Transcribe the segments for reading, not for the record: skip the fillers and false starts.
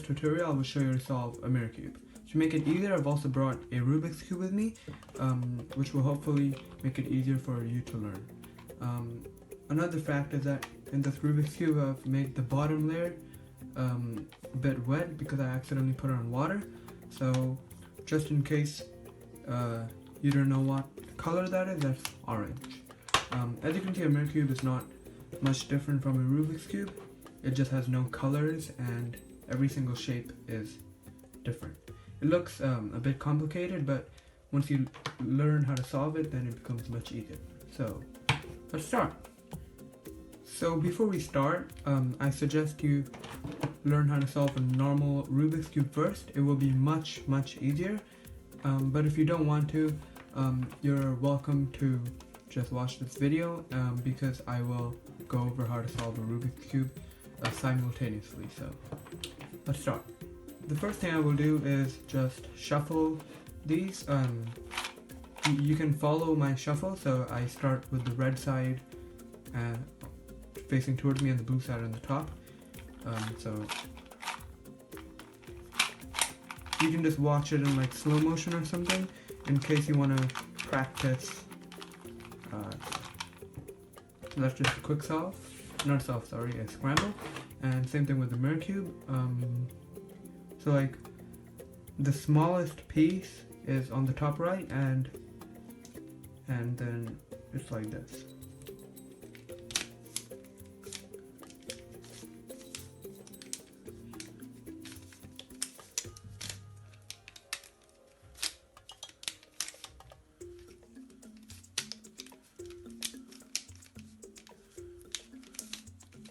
this tutorial I will show you how to solve a mirror cube. To make it easier, I've also brought a Rubik's cube with me, which will hopefully make it easier for you to learn. Another fact is that in this Rubik's cube I've made the bottom layer a bit wet because I accidentally put it on water. So just in case you don't know what color that is, that's orange. As you can see, a mirror cube is not much different from a Rubik's cube. It just has no colors and every single shape is different. It looks a bit complicated, but once you learn how to solve it, then it becomes much easier. So let's start. So before we start, I suggest you learn how to solve a normal Rubik's cube first. It will be much easier. But if you don't want to, you're welcome to just watch this video because I will go over how to solve a Rubik's cube simultaneously. So let's start. The first thing I will do is just shuffle these. You can follow my shuffle, so I start with the red side facing towards me and the blue side on the top. So you can just watch it in like slow motion or something in case you want to practice. So that's just a quick solve, not solve, sorry, a scramble. And same thing with the mirror cube. So like the smallest piece is on the top right, and then it's like this.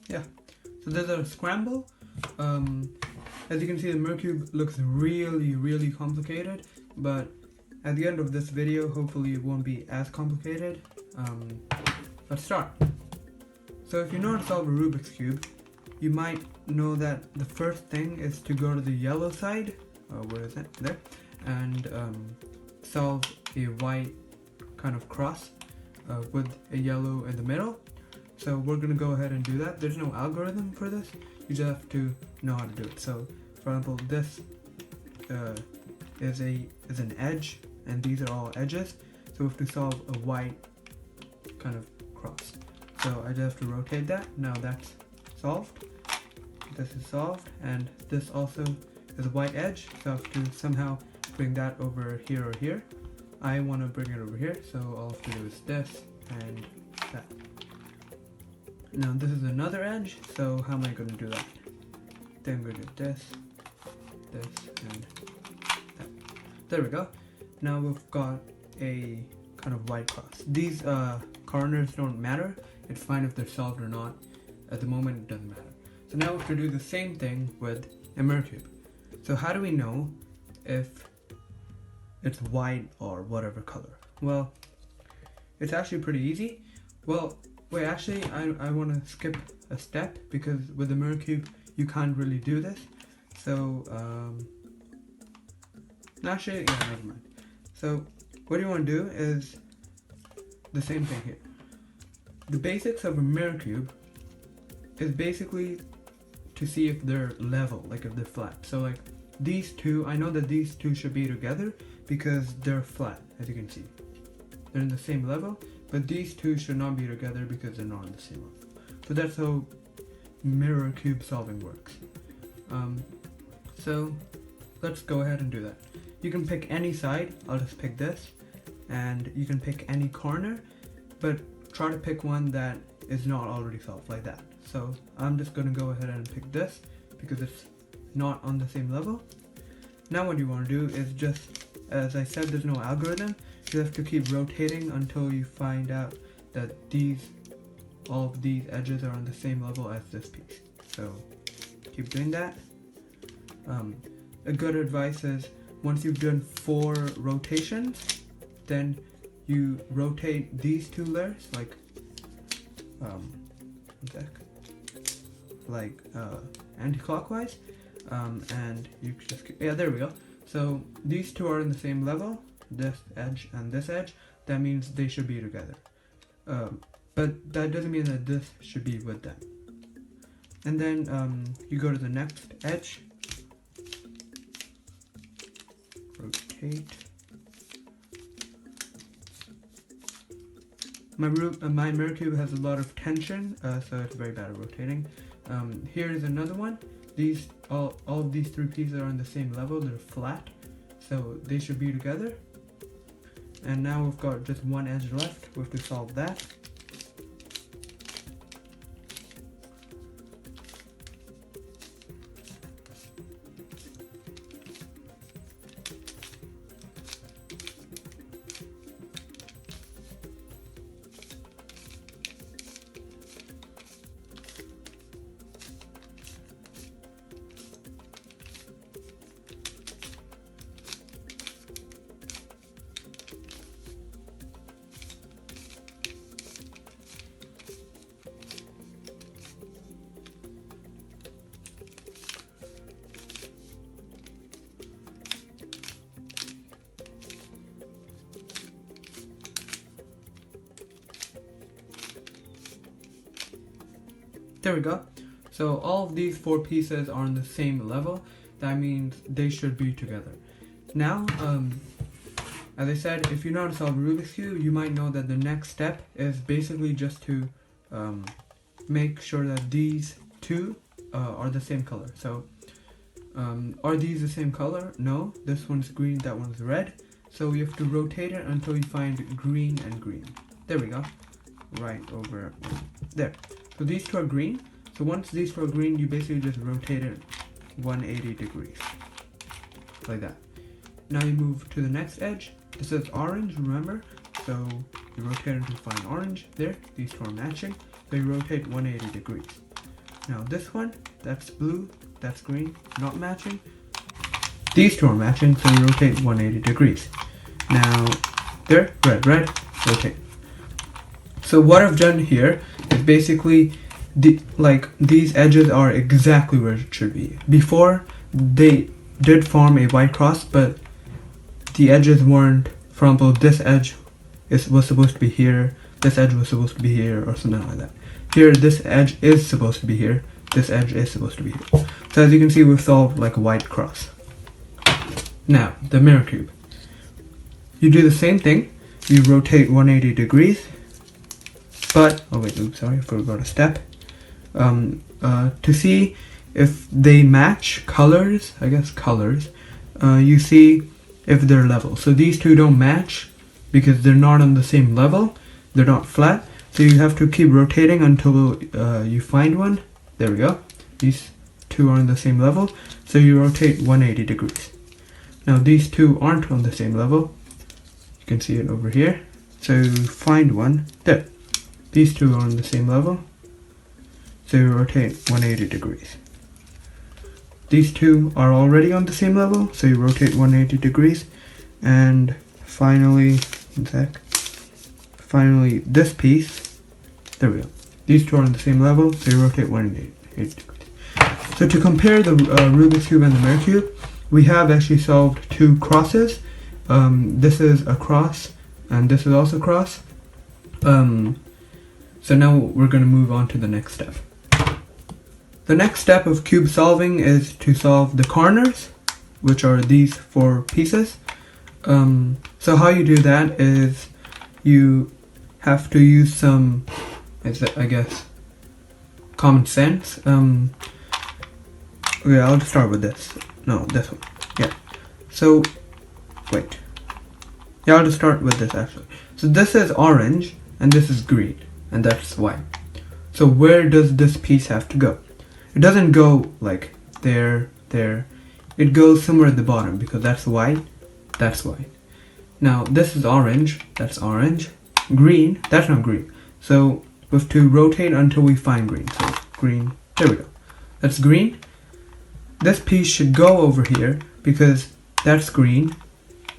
Yeah, so there's a scramble. As you can see, the mirror cube looks really complicated, but at the end of this video, hopefully it won't be as complicated. Let's start. So if you know how to solve a Rubik's cube, you might know that the first thing is to go to the yellow side, where is it? There, and solve a white kind of cross with a yellow in the middle. So we're gonna go ahead and do that. There's no algorithm for this. You just have to know how to do it. So, for example, this is an edge, and these are all edges. So we have to solve a white kind of cross. So I just have to rotate that. Now that's solved. This is solved, and this also is a white edge. So I have to somehow bring that over here or here. I want to bring it over here, so all I have to do is this and that. Now this is another edge, so how am I going to do that? Then I'm going to do this, and that. There we go. Now we've got a kind of white cross. These corners don't matter. It's fine if they're solved or not. At the moment, it doesn't matter. So now we have to do the same thing with a mirror cube. So how do we know if it's white or whatever color? Well, it's actually pretty easy. Well, wait, actually, I want to skip a step because with the mirror cube, you can't really do this. So, actually, yeah, never mind. So, what you want to do is the same thing here. The basics of a mirror cube is basically to see if they're level, like if they're flat. So, like these two, I know that these two should be together because they're flat, as you can see. They're in the same level. But these two should not be together because they're not on the same level. So that's how mirror cube solving works. So let's go ahead and do that. You can pick any side. I'll just pick this. And you can pick any corner, but try to pick one that is not already solved, like that. So I'm just going to go ahead and pick this because it's not on the same level. Now what you want to do is just, as I said, there's no algorithm. You have to keep rotating until you find out that all of these edges are on the same level as this piece. So keep doing that. A good advice is once you've done 4 rotations, then you rotate these 2 layers like anti-clockwise, and you just there we go. So these 2 are in the same level. This edge and this edge, that means they should be together. But that doesn't mean that this should be with them. And then you go to the next edge, rotate. My mirror cube has a lot of tension, so it's very bad at rotating. Here is another one. All of these three pieces are on the same level. They're flat, so they should be together. And now we've got just one edge left. We have to solve that. There we go. So all of these four pieces are on the same level. That means they should be together. Now, as I said, if you know how to solve Rubik's Cube, you might know that the next step is basically just to make sure that these two are the same color. So, are these the same color? No, this one's green, that one's red. So we have to rotate it until we find green and green. There we go. Right over there. So these two are green. So once these two are green, you basically just rotate it 180 degrees. Like that. Now you move to the next edge. This is orange, remember? So you rotate it to find orange. There, these two are matching. So you rotate 180 degrees. Now this one, that's blue, that's green, not matching. These two are matching, so you rotate 180 degrees. Now, there, red, rotate. So what I've done here is basically, these edges are exactly where it should be. Before, they did form a white cross, but the edges weren't, for example, this edge was supposed to be here, this edge was supposed to be here, or something like that. Here, this edge is supposed to be here, this edge is supposed to be here. So as you can see, we've solved like a white cross. Now, the mirror cube. You do the same thing, you rotate 180 degrees, but, oh wait, oops, sorry, I forgot a step. To see if they match colors, you see if they're level. So these two don't match because they're not on the same level, they're not flat. So you have to keep rotating until you find one. There we go. These two are on the same level, so you rotate 180 degrees. Now these two aren't on the same level. You can see it over here. So you find one. There. These two are on the same level, so you rotate 180 degrees. These two are already on the same level, so you rotate 180 degrees. And finally, this piece, there we go. These two are on the same level, so you rotate 180 degrees. So to compare the Rubik's Cube and the mirror cube, we have actually solved two crosses. This is a cross, and this is also a cross. So now we're going to move on to the next step. The next step of cube solving is to solve the corners, which are these four pieces. So how you do that is you have to use some, I guess, common sense. Okay, I'll just start with this. No, this one. Yeah. So, wait. Yeah, I'll just start with this actually. So this is orange, and this is green, and that's white. So where does this piece have to go? It doesn't go like there. It goes somewhere at the bottom because that's white, that's white. Now this is orange, that's orange. Green, that's not green. So we have to rotate until we find green. So green, there we go. That's green. This piece should go over here because that's green,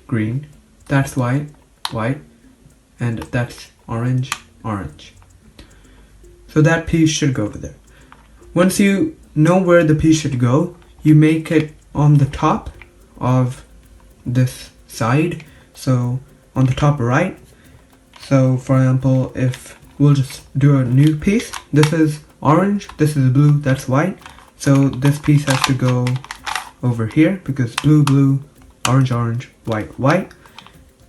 green. That's white, white. And that's orange, orange. So that piece should go over there. Once you know where the piece should go, you make it on the top of this side. So on the top right. So for example, if we'll just do a new piece, this is orange, this is blue, that's white. So this piece has to go over here because blue, blue, orange, orange, white, white,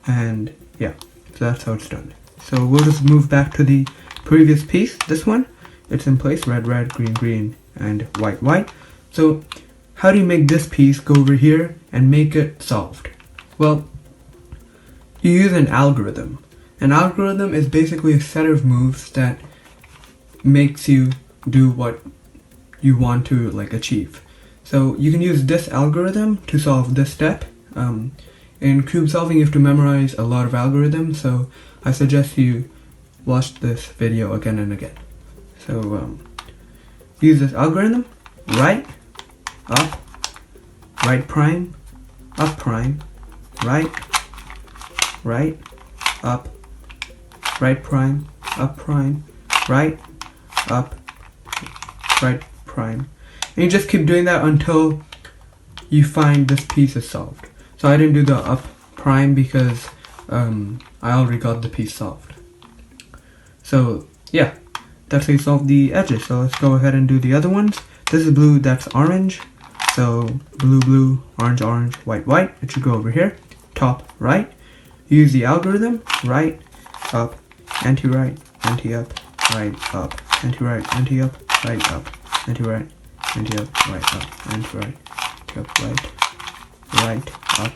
and yeah, so that's how it's done. So we'll just move back to the previous piece, this one. It's in place, red, red, green, green, and white, white. So how do you make this piece go over here and make it solved? Well, you use an algorithm. An algorithm is basically a set of moves that makes you do what you want to achieve. So you can use this algorithm to solve this step. In cube solving, you have to memorize a lot of algorithms, so I suggest you watch this video again and again. So use this algorithm: right, up, right prime, up prime, right, right, up, right prime, up prime, right, up, right prime. And you just keep doing that until you find this piece is solved. So I didn't do the up prime because I already got the piece solved. So yeah, that's how you solve the edges. So let's go ahead and do the other ones. This is blue, that's orange. So blue, blue, orange, orange, white, white. It should go over here. Top right. Use the algorithm. Right, up, anti-right, anti-up, right, up, anti-right, anti-up, right, up, anti-right, anti-up, right, up, anti-right, anti-up, right, right, up,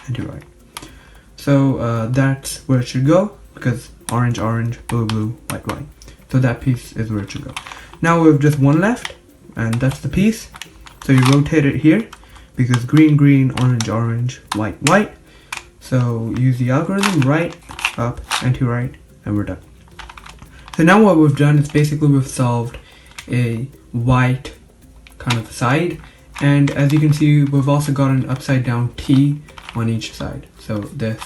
anti-right. So that's where it should go, because orange, orange, blue, blue, white, white. So that piece is where it should go. Now we have just one left, and that's the piece. So you rotate it here, because green, green, orange, orange, white, white. So use the algorithm, right, up, anti-right, and we're done. So now what we've done is basically we've solved a white kind of side, and as you can see, we've also got an upside down T on each side. So this,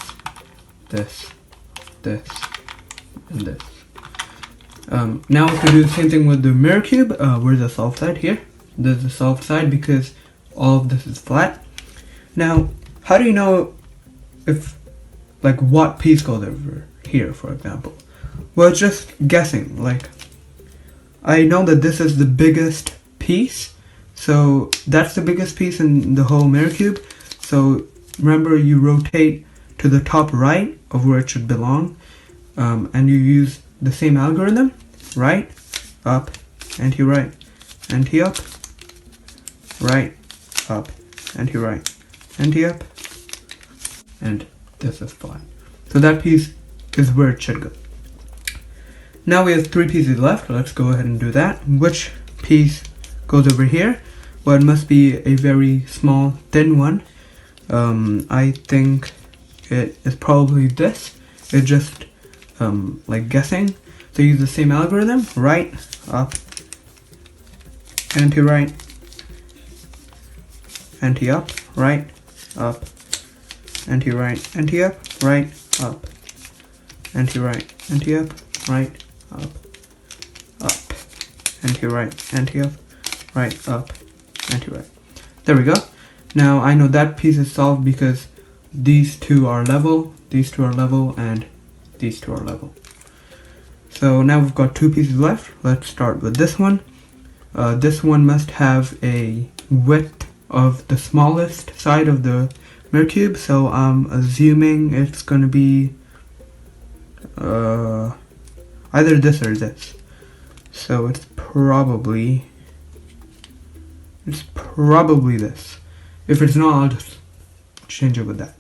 this, this, and this. Now we can do the same thing with the mirror cube. Where's the solved side? Here. There's the solved side because all of this is flat. Now, how do you know if, what piece goes over here, for example? Well, it's just guessing. I know that this is the biggest piece, so that's the biggest piece in the whole mirror cube. So remember, you rotate to the top right of where it should belong, and you use the same algorithm: right, up, anti-right, anti-up, right, up, anti-right, anti-up, and this is flat. So that piece is where it should go. Now we have 3 pieces left. Let's go ahead and do that. Which piece goes over here? Well, it must be a very small, thin one. I think it is probably this. It's just guessing. So use the same algorithm: right, up, anti-right, anti-up, right, up, anti-right, anti-up, right, up, anti-right, anti-up, right, up, up, anti-right, anti-up, right, up, anti-right. There we go. Now I know that piece is solved because these two are level, these two are level, and these two are level. So now we've got 2 pieces left. Let's start with this one. This one must have a width of the smallest side of the mirror cube, so I'm assuming it's going to be either this or this. So it's probably this. If it's not, I'll just change it with that.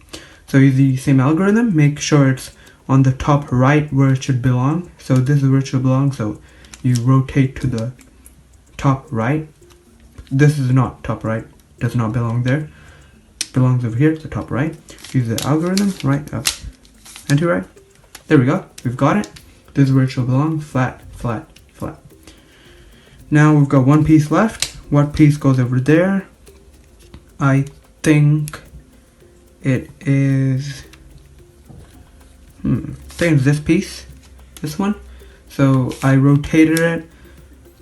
So use the same algorithm. Make sure it's on the top right where it should belong. So this is where it should belong. So you rotate to the top right. This is not top right. Does not belong there. Belongs over here, the top right. Use the algorithm, right, up, anti-right. There we go. We've got it. This is where it should belong. Flat, flat, flat. Now we've got 1 piece left. What piece goes over there? I think it is I think it's this piece, this one. So I rotated it.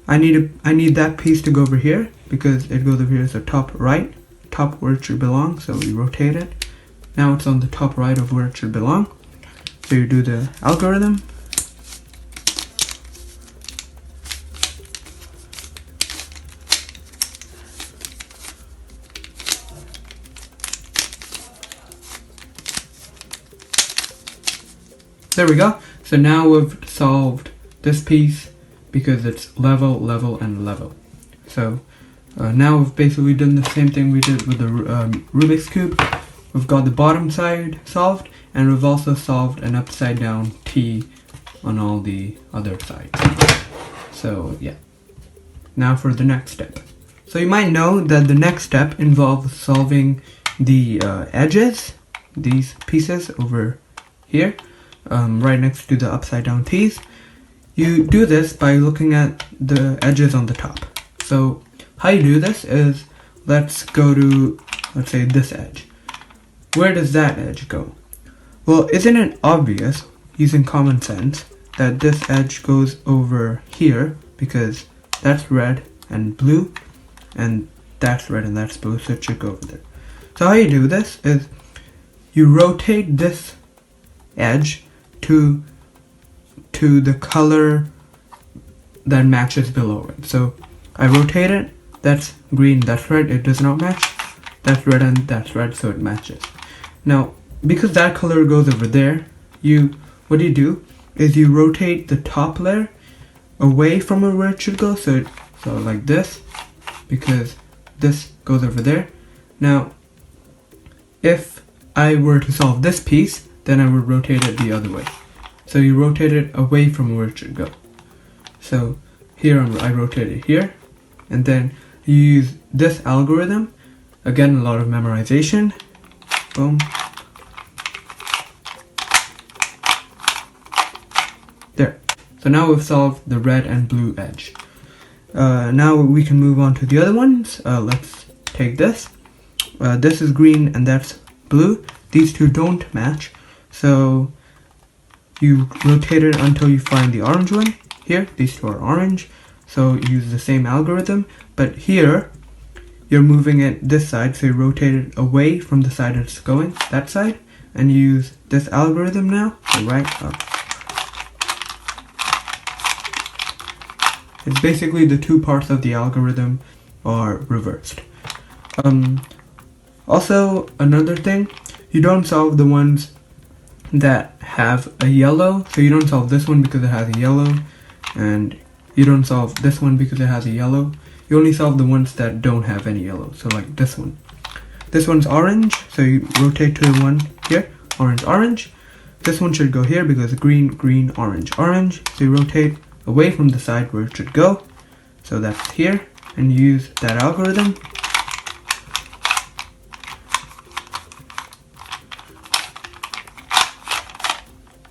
I need that piece to go over here because it goes over here as the top right, top where it should belong. So we rotate it. Now it's on the top right of where it should belong. So you do the algorithm. There we go. So now we've solved this piece because it's level, level, and level. So now we've basically done the same thing we did with the Rubik's Cube. We've got the bottom side solved, and we've also solved an upside down T on all the other sides. So yeah. Now for the next step. So you might know that the next step involves solving the edges, these pieces over here, right next to the upside down T's. You do this by looking at the edges on the top. So how you do this is, let's go to, let's say, this edge. Where does that edge go? Well, isn't it obvious, using common sense, that this edge goes over here, because that's red and blue, and that's red and that's blue, so it should go over there. So how you do this is, you rotate this edge to the color that matches below it. So I rotate it, that's green, that's red, it does not match. That's red and that's red, so it matches. Now, because that color goes over there, what you do is you rotate the top layer away from where it should go, so like this, because this goes over there. Now, if I were to solve this piece, then I would rotate it the other way. So you rotate it away from where it should go. So here I rotate it here, and then you use this algorithm. Again, a lot of memorization. Boom. There. So now we've solved the red and blue edge. Now we can move on to the other ones. Let's take this. This is green and that's blue. These two don't match. So you rotate it until you find the orange one. Here, these two are orange. So use the same algorithm. But here, you're moving it this side, so you rotate it away from the side it's going, that side, and use this algorithm now, so right up. It's basically the two parts of the algorithm are reversed. Also, another thing, you don't solve the ones that have a yellow, so you don't solve this one because it has a yellow, and you don't solve this one because it has a yellow. You only solve the ones that don't have any yellow, so like this one. This one's orange, so you rotate to the one here, orange, orange. This one should go here because green, green, orange, orange. So you rotate away from the side where it should go, so that's here, and use that algorithm.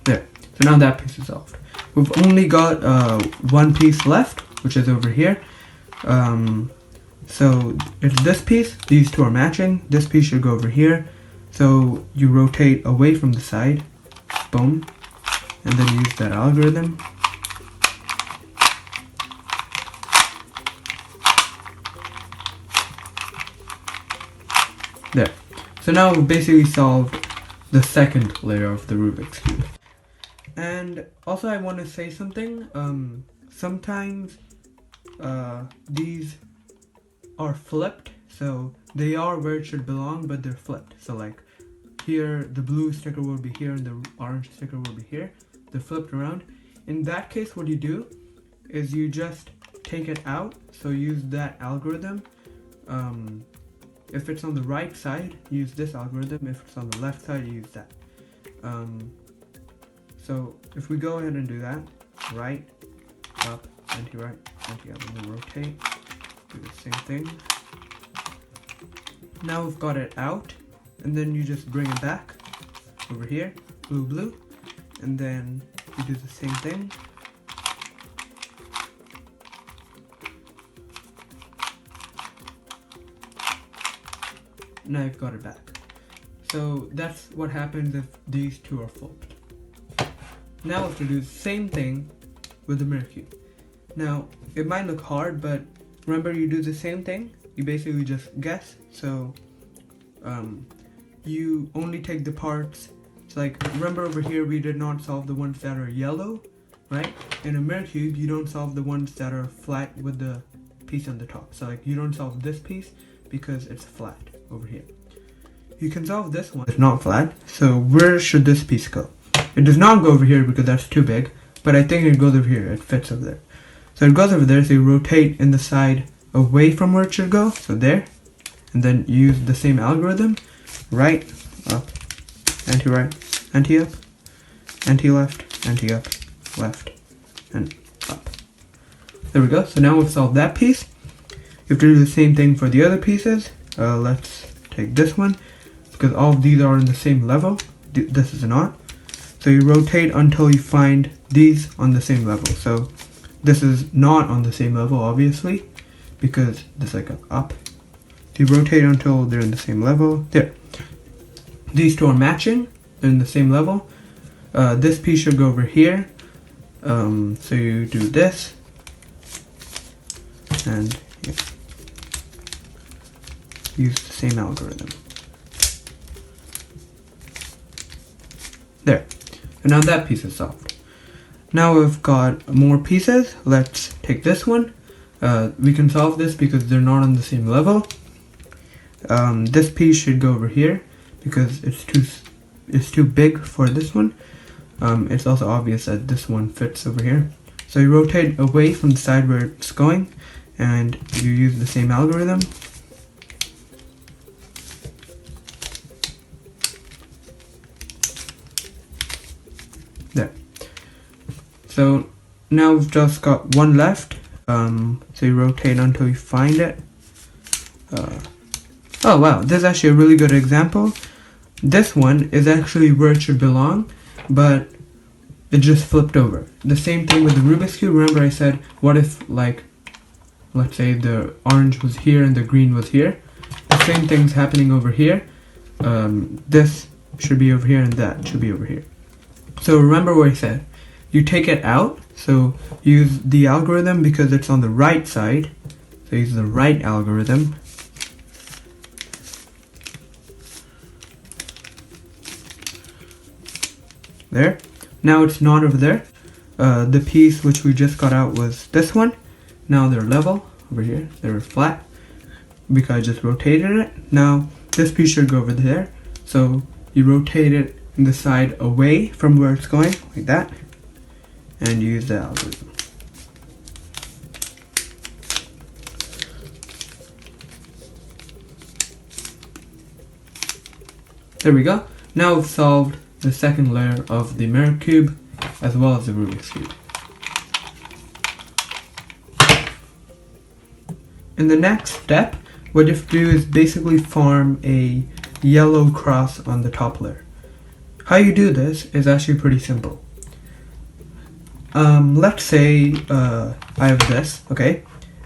There, so now that piece is solved. We've only got one piece left, which is over here. So it's this piece, these two are matching, this piece should go over here, so you rotate away from the side, boom, and then use that algorithm. There. So now we've basically solved the second layer of the Rubik's Cube. And also I want to say something, sometimes these are flipped, so they are where it should belong, but they're flipped. So like here, the blue sticker will be here and the orange sticker will be here. They're flipped around. In that case, what you do is you just take it out, so use that algorithm. If it's on the right side, use this algorithm. If it's on the left side, use that. So if we go ahead and do that, right, up, anti-right, anti-up, and then rotate, do the same thing. Now we've got it out, and then you just bring it back over here, blue, blue, and then you do the same thing. Now you've got it back. So that's what happens if these two are flipped. Now we have to do the same thing with the mirror cube. Now, it might look hard, but remember you do the same thing. You basically just guess. So, you only take the parts. So like, remember over here we did not solve the ones that are yellow, right? In a mirror cube, you don't solve the ones that are flat with the piece on the top. So like, you don't solve this piece because it's flat over here. You can solve this one. It's not flat. So where should this piece go? It does not go over here because that's too big, but I think it goes over here. It fits over there. So it goes over there, so you rotate in the side away from where it should go, so there, and then use the same algorithm, right, up, anti-right, anti-up, anti-left, anti-up, left, and up. There we go. So now we've solved that piece. You have to do the same thing for the other pieces. Let's take this one, because all of these are in the same level. This is not. So you rotate until you find these on the same level. So this is not on the same level, obviously, because this is like an up. You rotate until they're in the same level. There. These two are matching. They're in the same level. This piece should go over here. So you do this. And yeah. Use the same algorithm. There. And now that piece is solved. Now we've got more pieces. Let's take this one. We can solve this because they're not on the same level. This piece should go over here because it's too big for this one. It's also obvious that this one fits over here. So you rotate away from the side where it's going, and you use the same algorithm. There. So now we've just got one left. So you rotate until you find it. Oh wow, this is actually a really good example. This one is actually where it should belong, but it just flipped over. The same thing with the Rubik's Cube. Remember I said, what if, like, let's say the orange was here and the green was here? The same thing's happening over here. This should be over here and that should be over here. So remember what I said. You take it out, so use the algorithm because it's on the right side. So use the right algorithm. There. Now it's not over there. The piece which we just got out was this one. Now they're level over here. They're flat because I just rotated it. Now this piece should go over there. So you rotate it in the side away from where it's going, like that, and use the algorithm. There we go. Now we've solved the second layer of the mirror cube as well as the Rubik's Cube. In the next step, what you have to do is basically form a yellow cross on the top layer. How you do this is actually pretty simple. Let's say I have this, okay?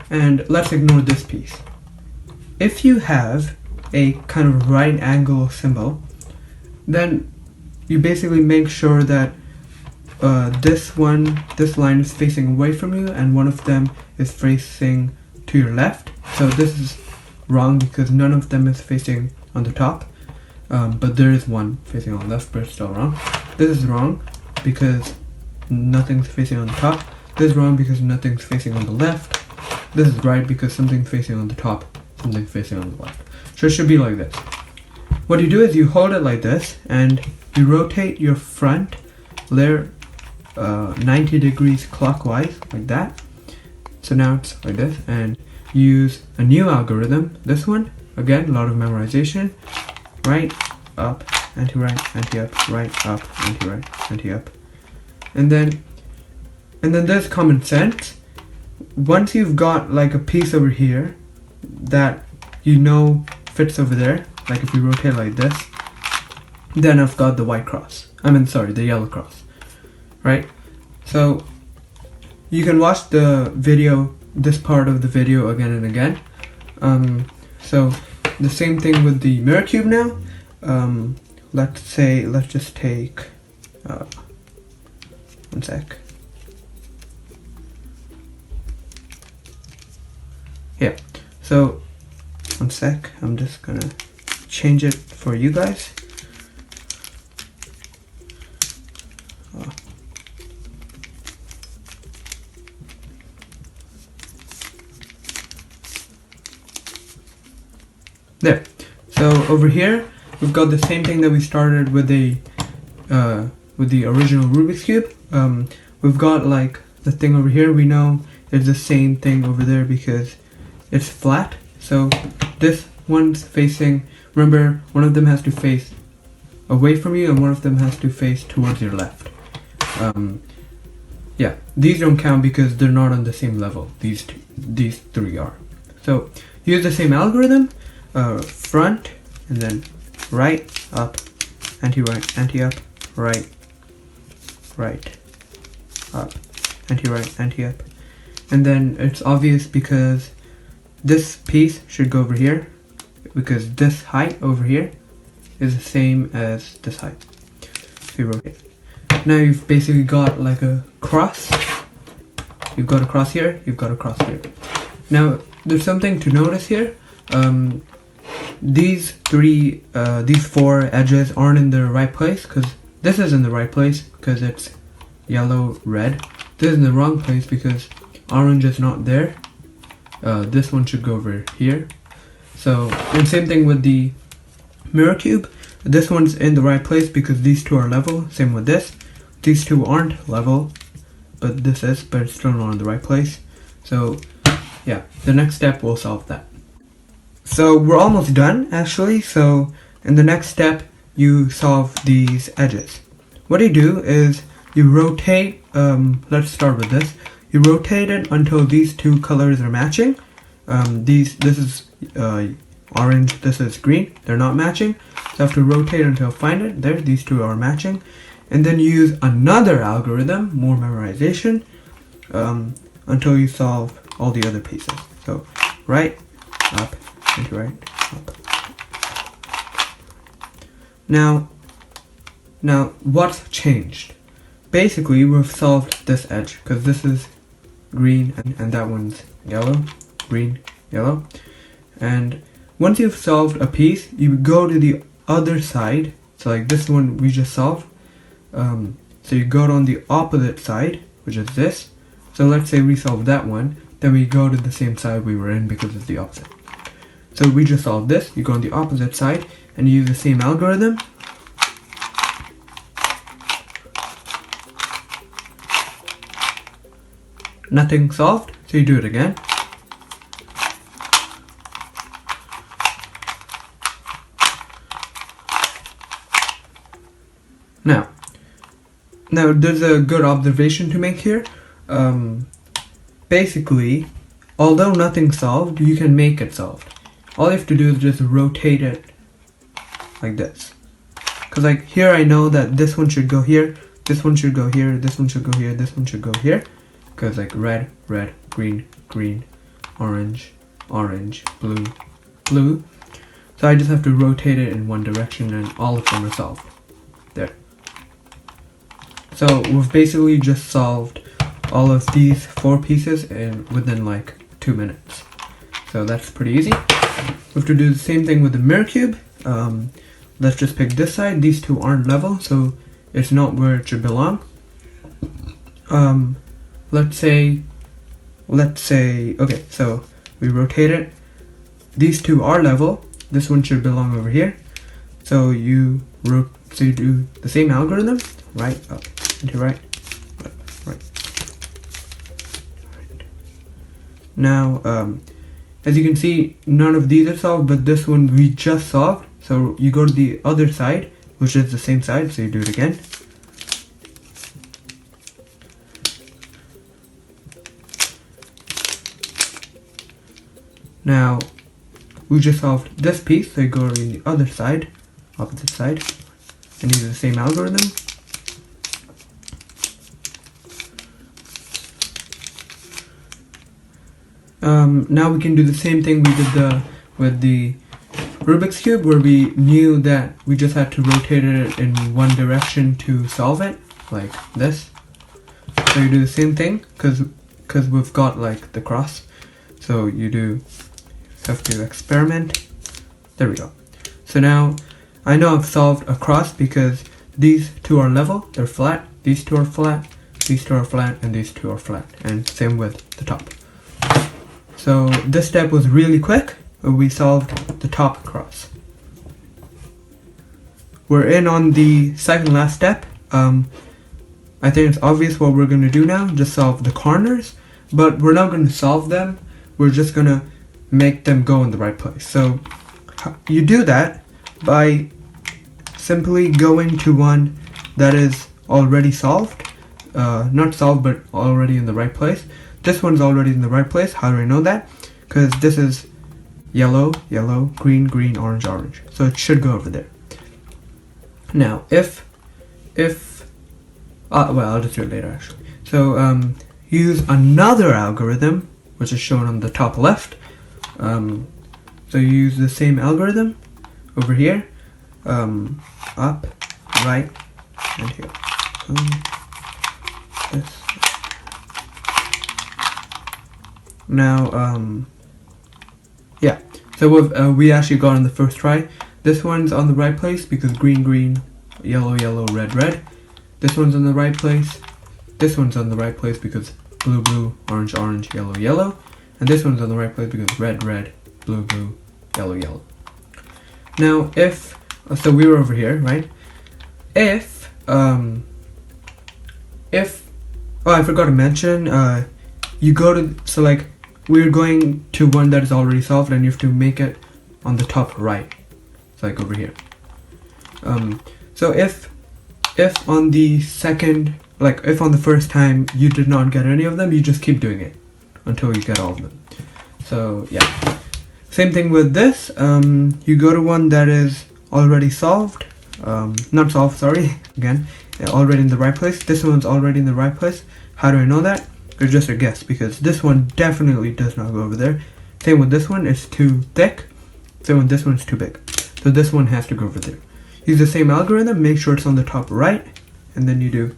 And let's ignore this piece. If you have a kind of right angle symbol, then you basically make sure that this line is facing away from you and one of them is facing to your left. So this is wrong because none of them is facing on the top, but there is one facing on the left, but it's still wrong. This is wrong because nothing's facing on the top. This is wrong because nothing's facing on the left. This is right because something's facing on the top, something's facing on the left. So it should be like this. What you do is you hold it like this and you rotate your front layer 90 degrees clockwise, like that. So now it's like this, and use a new algorithm, this one. Again, a lot of memorization. Right, up, anti-right, anti-up, right, up, anti-right, anti-up. And then there's common sense. Once you've got like a piece over here that you know fits over there, like if you rotate like this, then I've got the white cross. The yellow cross, right? So you can watch the video, this part of the video again and again. So the same thing with the mirror cube now. Let's just take, one sec. Yeah, so one sec, I'm just gonna change it for you guys. There. So over here, we've got the same thing that we started with the with the original Rubik's Cube. We've got like the thing over here, we know it's the same thing over there because it's flat. So this one's facing, remember, one of them has to face away from you and one of them has to face towards your left. Yeah, these don't count because they're not on the same level. These three are. So use the same algorithm, front and then right, up, anti-right, anti-up, right, right, up, anti-right, anti-up. And then it's obvious because this piece should go over here because this height over here is the same as this height. So you rotate. Now you've basically got like a cross. You've got a cross here, you've got a cross here. Now there's something to notice here. These four edges aren't in the right place because this is in the right place because it's yellow, red. This is in the wrong place because orange is not there. This one should go over here. So, and same thing with the mirror cube. This one's in the right place because these two are level. Same with this. These two aren't level, but this is, but it's still not in the right place. So, yeah, the next step will solve that. So we're almost done actually. So in the next step, you solve these edges. What you do is you rotate. Let's start with this. You rotate it until these two colors are matching. This is orange, this is green. They're not matching. So you have to rotate until find it. There, these two are matching. And then you use another algorithm, more memorization, until you solve all the other pieces. So right, up, into right, up. Now what's changed? Basically, we've solved this edge because this is green and that one's yellow, green, yellow. And once you've solved a piece, you go to the other side. So like this one we just solved. So you go on the opposite side, which is this. So let's say we solved that one, then we go to the same side we were in because it's the opposite. So we just solved this, you go on the opposite side and you use the same algorithm. Nothing solved, so you do it again. Now there's a good observation to make here. Basically, although nothing's solved, you can make it solved. All you have to do is just rotate it like this. Because like here I know that this one should go here, this one should go here, this one should go here, this one should go here. Because like red, red, green, green, orange, orange, blue, blue. So I just have to rotate it in one direction and all of them are solved. There. So we've basically just solved all of these four pieces within like 2 minutes. So that's pretty easy. We have to do the same thing with the mirror cube. Let's just pick this side. These two aren't level, so it's not where it should belong. Let's say, okay, so we rotate it. These two are level. This one should belong over here. So you do the same algorithm, right, up, into right, up, right. Now, as you can see, none of these are solved, but this one we just solved. So you go to the other side, which is the same side, so you do it again. Now, we just solved this piece, so you go to the other side, opposite side, and use the same algorithm. Now we can do the same thing we did with the Rubik's Cube, where we knew that we just had to rotate it in one direction to solve it, like this. So you do the same thing, because we've got like the cross. So you have to experiment. There we go. So now I know I've solved a cross because these two are level, they're flat, these two are flat, these two are flat, and these two are flat, and same with the top. So this step was really quick. We solved the top cross. We're in on the second last step, I think it's obvious what we're going to do now, just solve the corners, but we're not going to solve them, we're just going to make them go in the right place. So you do that by simply going to one that is already solved, not solved but already in the right place. This one's already in the right place. How do I know that? Because this is yellow, yellow, green, green, orange, orange. So it should go over there. Now, if well, I'll just do it later actually. So use another algorithm, which is shown on the top left. So you use the same algorithm over here, up, right, and here. This. Now, yeah. So we actually got on the first try. This one's on the right place because green, green, yellow, yellow, red, red. This one's on the right place. This one's on the right place because blue, blue, orange, orange, yellow, yellow. And this one's on the right place because red, red, blue, blue, yellow, yellow. Now, if, so we were over here, right? If, oh, I forgot to mention, you go to, so like, we're going to one that is already solved and you have to make it on the top right. It's like over here. So if on the second, like if on the first time you did not get any of them, you just keep doing it until you get all of them. So yeah. Same thing with this. You go to one that is already solved. Not solved, sorry. Again, already in the right place. This one's already in the right place. How do I know that? It's just a guess because this one definitely does not go over there. Same with this one, it's too thick. Same with this one, it's too big. So this one has to go over there. Use the same algorithm, make sure it's on the top right, and then you do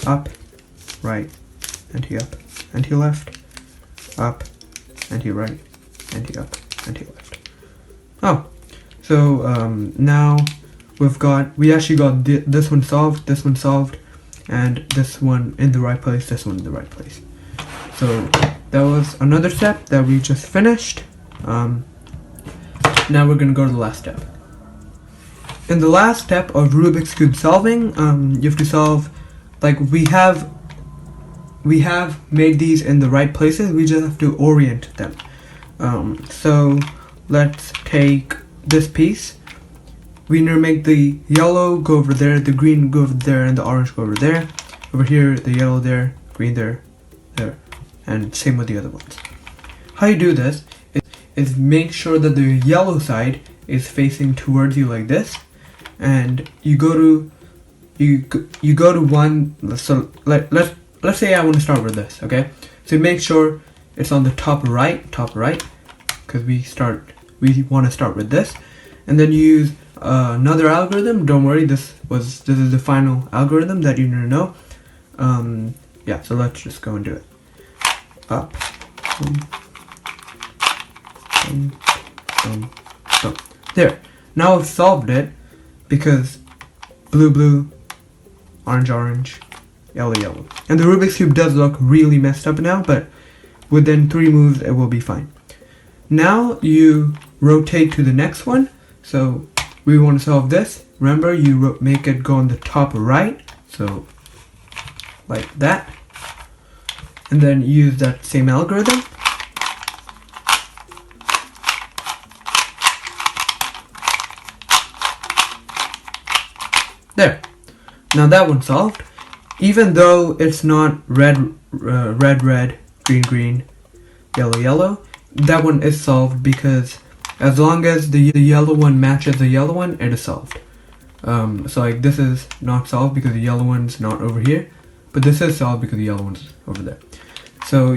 up, right, anti-up, anti-left, up, anti-right, anti-up, anti-left. Oh, so now we actually got this one solved, and this one in the right place, this one in the right place. So that was another step that we just finished. Now we're going to go to the last step. In the last step of Rubik's Cube solving, you have to solve, like we have made these in the right places, we just have to orient them. So let's take this piece. We need to make the yellow go over there, the green go over there, and the orange go over there. Over here, the yellow there, green there, there. And same with the other ones. How you do this is make sure that the yellow side is facing towards you like this, and you go to one. So let's say I want to start with this, okay? So make sure it's on the top right, because we want to start with this, and then you use another algorithm. Don't worry, this is the final algorithm that you need to know. Yeah, so let's just go and do it. Up, there. Now I've solved it because blue, blue, orange, orange, yellow, yellow. And the Rubik's Cube does look really messed up now, but within 3 moves it will be fine. Now you rotate to the next one. So we want to solve this. Remember, you make it go on the top right. So like that. And then use that same algorithm. There. Now that one's solved. Even though it's not red, red, green, green, yellow, yellow, that one is solved because as long as the yellow one matches the yellow one, it is solved. So like this is not solved because the yellow one's not over here, but this is solved because the yellow one's over there. So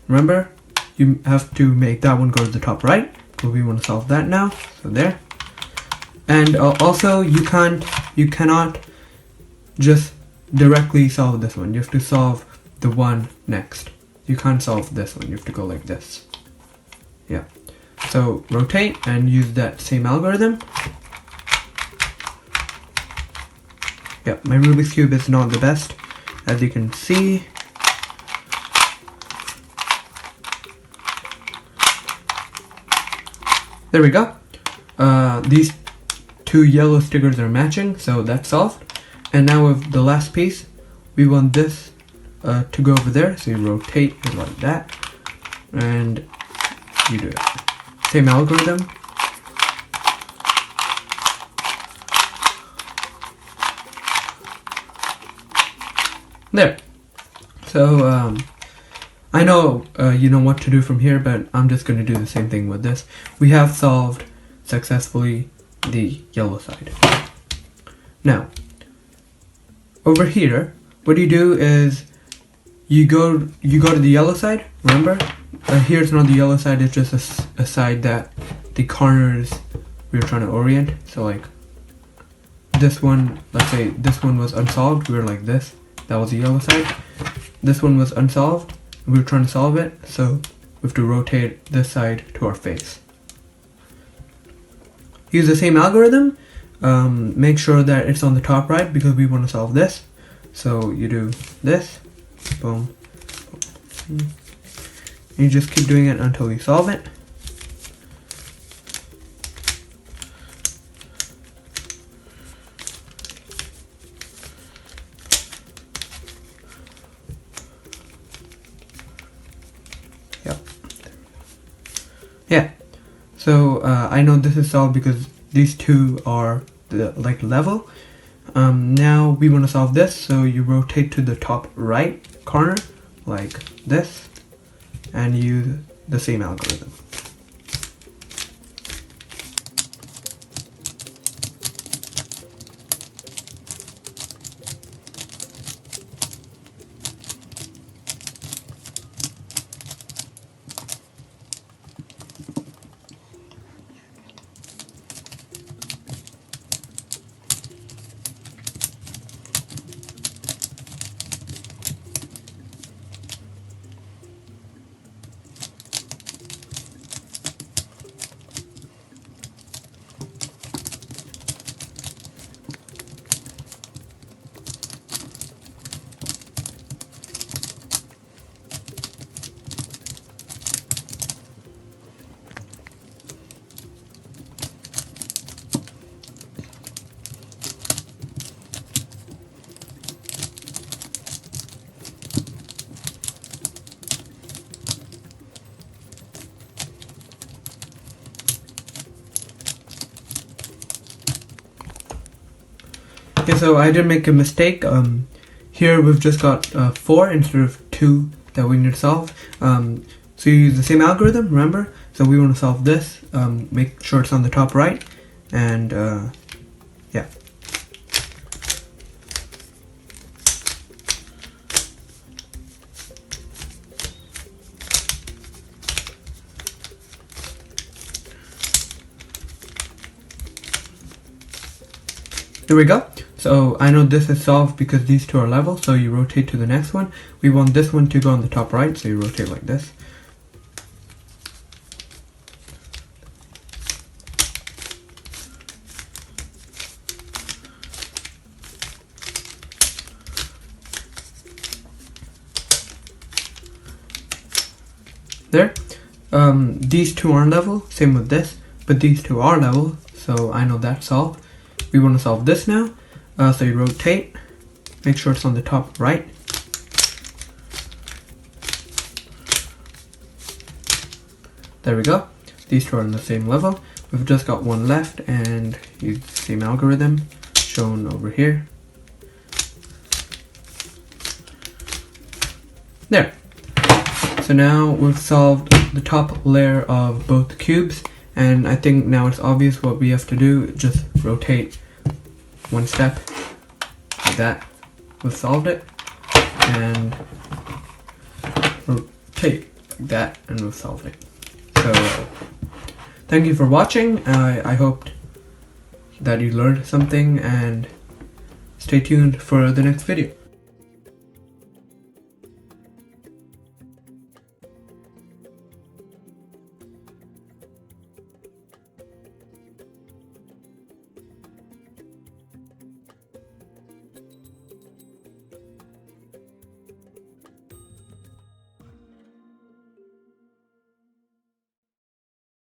remember, you have to make that one go to the top right. So we want to solve that now. So there. And also you cannot just directly solve this one. You have to solve the one next. You can't solve this one. You have to go like this. Yeah. So rotate and use that same algorithm. Yeah, my Rubik's Cube is not the best, as you can see. There we go. These 2 yellow stickers are matching, so that's solved. And now with the last piece, we want this to go over there, so you rotate it like that, and you do it. Same algorithm. There. So I know you know what to do from here, but I'm just going to do the same thing with this. We have solved successfully the yellow side. Now, over here, what you do is you go to the yellow side. Remember, here it's not the yellow side; it's just a side that the corners we were trying to orient. So like this one, let's say this one was unsolved. We were like this. That was the yellow side. This one was unsolved. We were trying to solve it, so we have to rotate this side to our face. Use the same algorithm. Make sure that it's on the top right because we want to solve this. So you do this, boom, boom. You just keep doing it until you solve it. Yeah, so I know this is solved because these two are like level. Now we want to solve this, so you rotate to the top right corner like this and use the same algorithm. Okay, so I did make a mistake. Here we've just got 4 instead of 2 that we need to solve. So you use the same algorithm, remember? So we want to solve this, make sure it's on the top right, and yeah. There we go. So I know this is solved because these two are level, so you rotate to the next one. We want this one to go on the top right, so you rotate like this. There. These two aren't level, same with this, but these two are level, so I know that's solved. We want to solve this now, so you rotate, make sure it's on the top right. There we go. These two are on the same level. We've just got one left and use the same algorithm shown over here. There. So now we've solved the top layer of both cubes, and I think now it's obvious what we have to do. Just rotate one step like that. We've solved it, and rotate like that, and we've solved it. So thank you for watching. I hope that you learned something, and stay tuned for the next video.